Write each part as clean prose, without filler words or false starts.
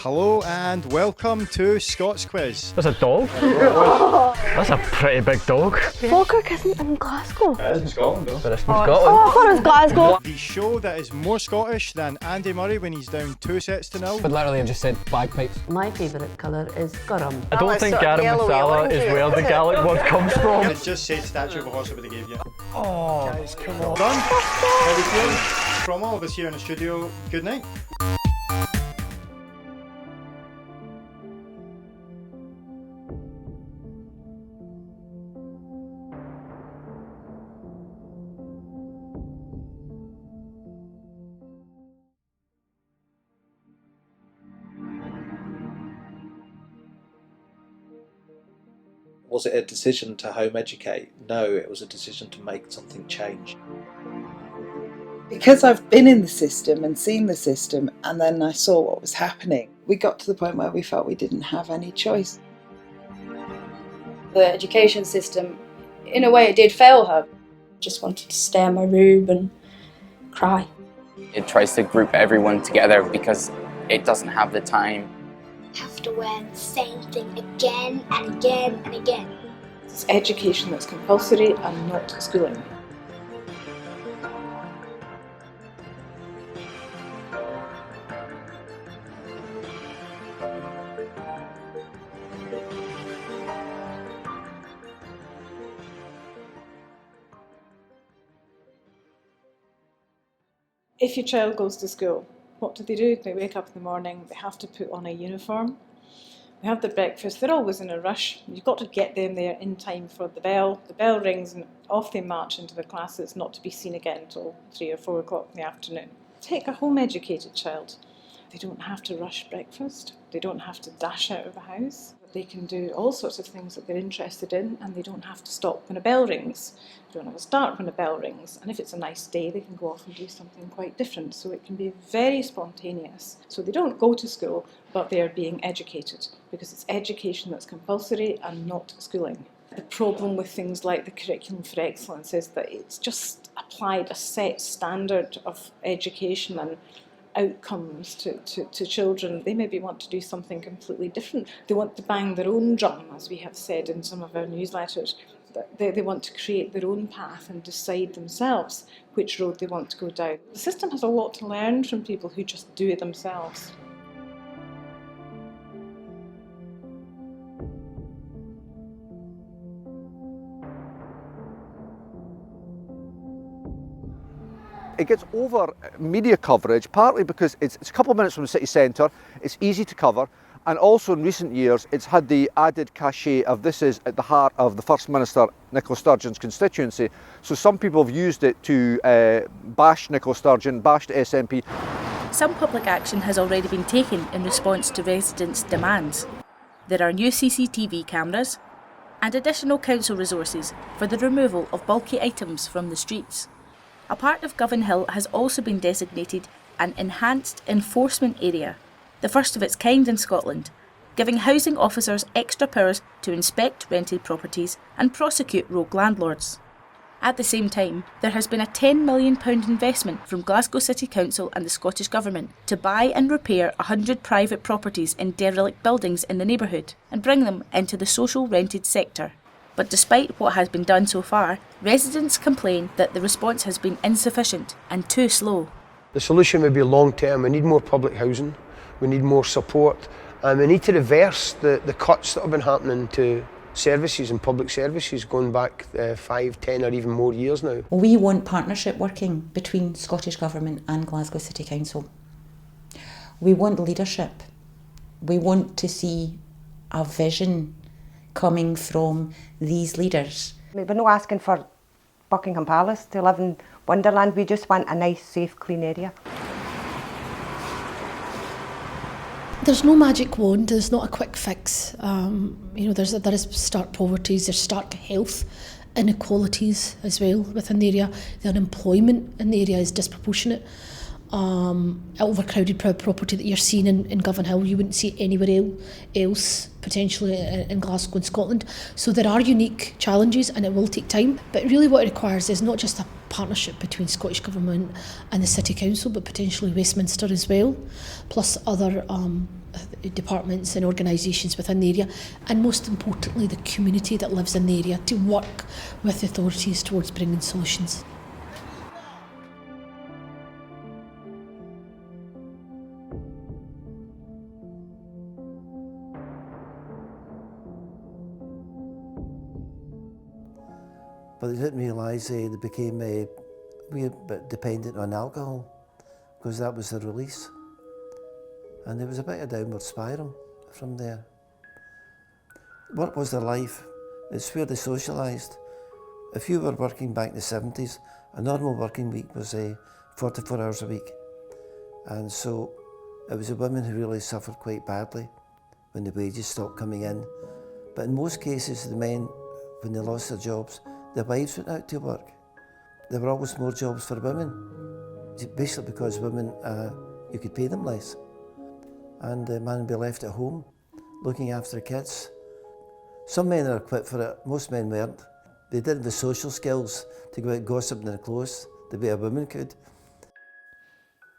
Hello and welcome to Scots Quiz. There's a dog? That's a pretty big dog. Falkirk isn't in Glasgow. It is in Scotland though. But it's from Scotland. Oh, I thought it was Glasgow. The show that is more Scottish than Andy Murray when he's down 2-0. But literally I've just said bagpipes. My favourite colour is garum. I don't think garum masala is where the Gaelic word comes from. It just said statue of a horse that they gave you. Oh, guys, come on. Done. How we feeling? From all of us here in the studio, good night. Was it a decision to home educate? No, it was a decision to make something change. Because I've been in the system and seen the system, and then I saw what was happening, we got to the point where we felt we didn't have any choice. The education system, in a way, it did fail her. Just wanted to stay in my room and cry. It tries to group everyone together because it doesn't have the time. Have to wear the same thing again and again and again. It's education that's compulsory and not schooling. If your child goes to school, what do? They wake up in the morning, they have to put on a uniform, they have their breakfast, they're always in a rush. You've got to get them there in time for the bell. The bell rings and off they march into their classes, not to be seen again until 3 or 4 o'clock in the afternoon. Take a home-educated child. They don't have to rush breakfast, they don't have to dash out of the house. They can do all sorts of things that they're interested in, and they don't have to stop when a bell rings. They don't have to start when a bell rings. And if it's a nice day, they can go off and do something quite different. So it can be very spontaneous. So they don't go to school, but they are being educated, because it's education that's compulsory and not schooling. The problem with things like the Curriculum for Excellence is that it's just applied a set standard of education and outcomes to children. They maybe want to do something completely different. They want to bang their own drum, as we have said in some of our newsletters. They want to create their own path and decide themselves which road they want to go down. The system has a lot to learn from people who just do it themselves. It gets over media coverage, partly because it's a couple of minutes from the city centre, it's easy to cover, and also in recent years it's had the added cachet of this is at the heart of the First Minister Nicola Sturgeon's constituency. So some people have used it to bash Nicola Sturgeon, bash the SNP. Some public action has already been taken in response to residents' demands. There are new CCTV cameras and additional council resources for the removal of bulky items from the streets. A part of Govan Hill has also been designated an enhanced enforcement area, the first of its kind in Scotland, giving housing officers extra powers to inspect rented properties and prosecute rogue landlords. At the same time, there has been a £10 million investment from Glasgow City Council and the Scottish Government to buy and repair 100 private properties in derelict buildings in the neighbourhood and bring them into the social rented sector. But despite what has been done so far, residents complain that the response has been insufficient and too slow. The solution would be long term. We need more public housing, we need more support, and we need to reverse the cuts that have been happening to services and public services going back 5, 10 or even more years now. We want partnership working between Scottish Government and Glasgow City Council. We want leadership. We want to see a vision coming from these leaders. We're not asking for Buckingham Palace to live in Wonderland, we just want a nice, safe, clean area. There's no magic wand, there's not a quick fix. There is stark poverty, there's stark health inequalities as well within the area. The unemployment in the area is disproportionate. Overcrowded property that you're seeing in Govan Hill, you wouldn't see anywhere else, potentially in Glasgow and Scotland. So there are unique challenges and it will take time. But really what it requires is not just a partnership between Scottish Government and the City Council, but potentially Westminster as well, plus other departments and organisations within the area, and most importantly the community that lives in the area, to work with authorities towards bringing solutions. But they didn't realise they became a bit dependent on alcohol, because that was the release. And there was a bit of a downward spiral from there. Work was their life. It's where they socialised. If you were working back in the 70s, a normal working week was 44 hours a week. And so it was the women who really suffered quite badly when the wages stopped coming in. But in most cases, the men, when they lost their jobs, their wives went out to work. There were always more jobs for women, basically because women, you could pay them less. And the man would be left at home, looking after the kids. Some men are equipped for it, most men weren't. They didn't have the social skills to go out gossiping in the close the way a woman could.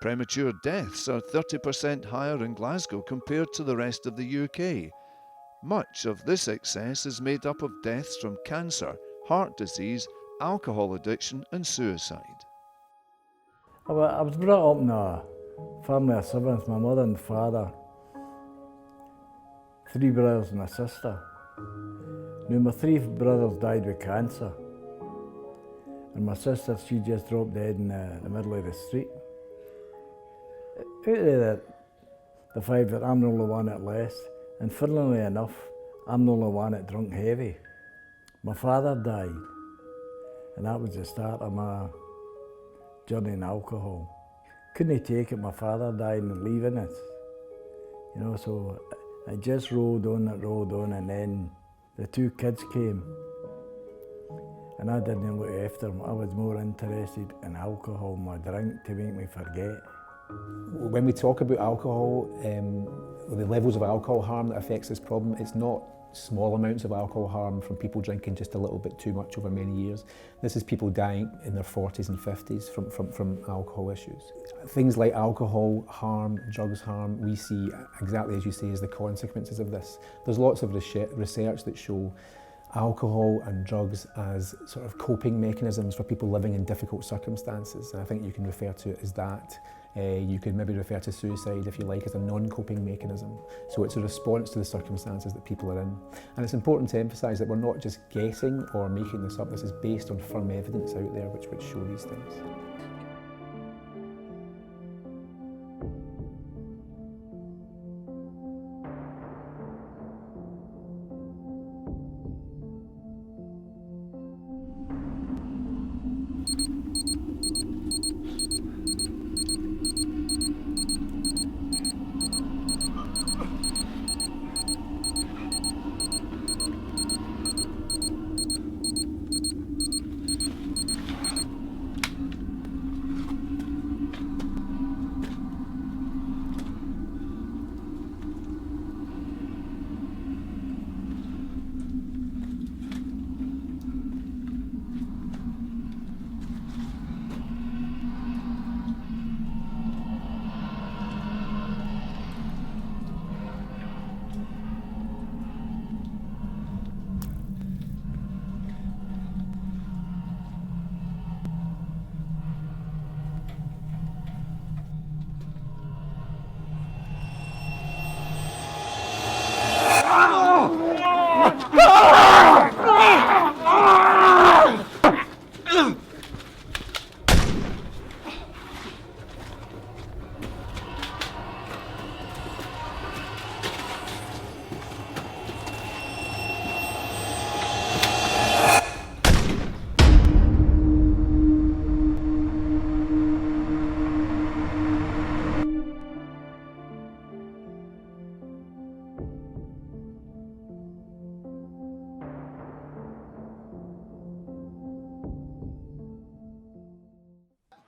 Premature deaths are 30% higher in Glasgow compared to the rest of the UK. Much of this excess is made up of deaths from cancer, heart disease, alcohol addiction and suicide. I was brought up in a family of siblings, my mother and father, 3 brothers and a sister. Now my 3 brothers died with cancer, and my sister, she just dropped dead in the middle of the street. Out of the 5, that I'm the only one that left, and funnily enough, I'm the only one that drunk heavy. My father died, and that was the start of my journey in alcohol. Couldn't take it, my father died and leaving us. You know, so I just rolled on, and then the 2 kids came, and I didn't look after them. I was more interested in alcohol, my drink, to make me forget. When we talk about alcohol, the levels of alcohol harm that affects this problem, it's not small amounts of alcohol harm from people drinking just a little bit too much over many years. This is people dying in their 40s and 50s from alcohol issues. Things like alcohol harm, drugs harm, we see exactly as you say as the consequences of this. There's lots of research that show alcohol and drugs as sort of coping mechanisms for people living in difficult circumstances, and I think you can refer to it as that. You could maybe refer to suicide, if you like, as a non-coping mechanism. So it's a response to the circumstances that people are in. And it's important to emphasise that we're not just guessing or making this up. This is based on firm evidence out there which show these things.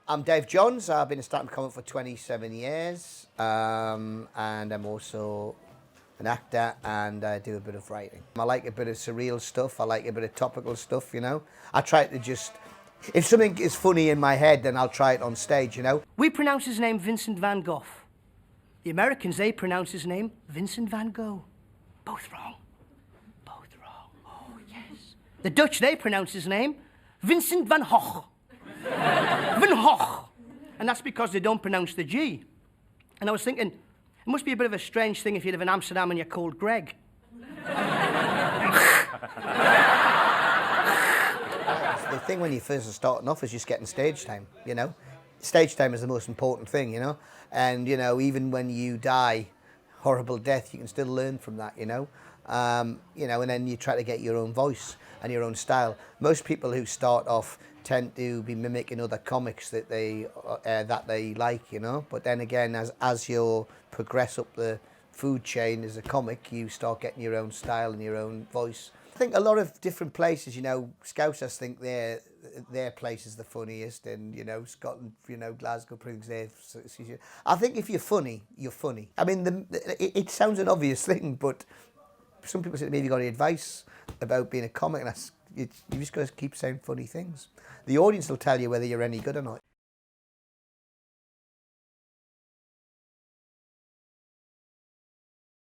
I'm Dave Johns. I've been a stand-up comic for 27 years, and I'm also an actor, and I do a bit of writing. I like a bit of surreal stuff. I like a bit of topical stuff, you know. I try to just, if something is funny in my head, then I'll try it on stage, you know. We pronounce his name Vincent van Gogh. The Americans, they pronounce his name Vincent van Gogh. Both wrong. Both wrong. Oh, yes. The Dutch, they pronounce his name Vincent van Gogh. Van Gogh. And that's because they don't pronounce the G. And I was thinking, it must be a bit of a strange thing if you live in Amsterdam and you're called Greg. The thing when you first are starting off is just getting stage time, you know. Stage time is the most important thing, you know. And, you know, even when you die, horrible death, you can still learn from that, you know. You know, and then you try to get your own voice and your own style. Most people who start off tend to be mimicking other comics that they like, you know. But then again, as you progress up the food chain as a comic, you start getting your own style and your own voice. I think a lot of different places, you know, Scousers think their place is the funniest, and, you know, Scotland, you know, Glasgow brings their... I think if you're funny, you're funny. I mean, it sounds an obvious thing, but some people say to me, have you got any advice about being a comic? And you just got to keep saying funny things. The audience will tell you whether you're any good or not.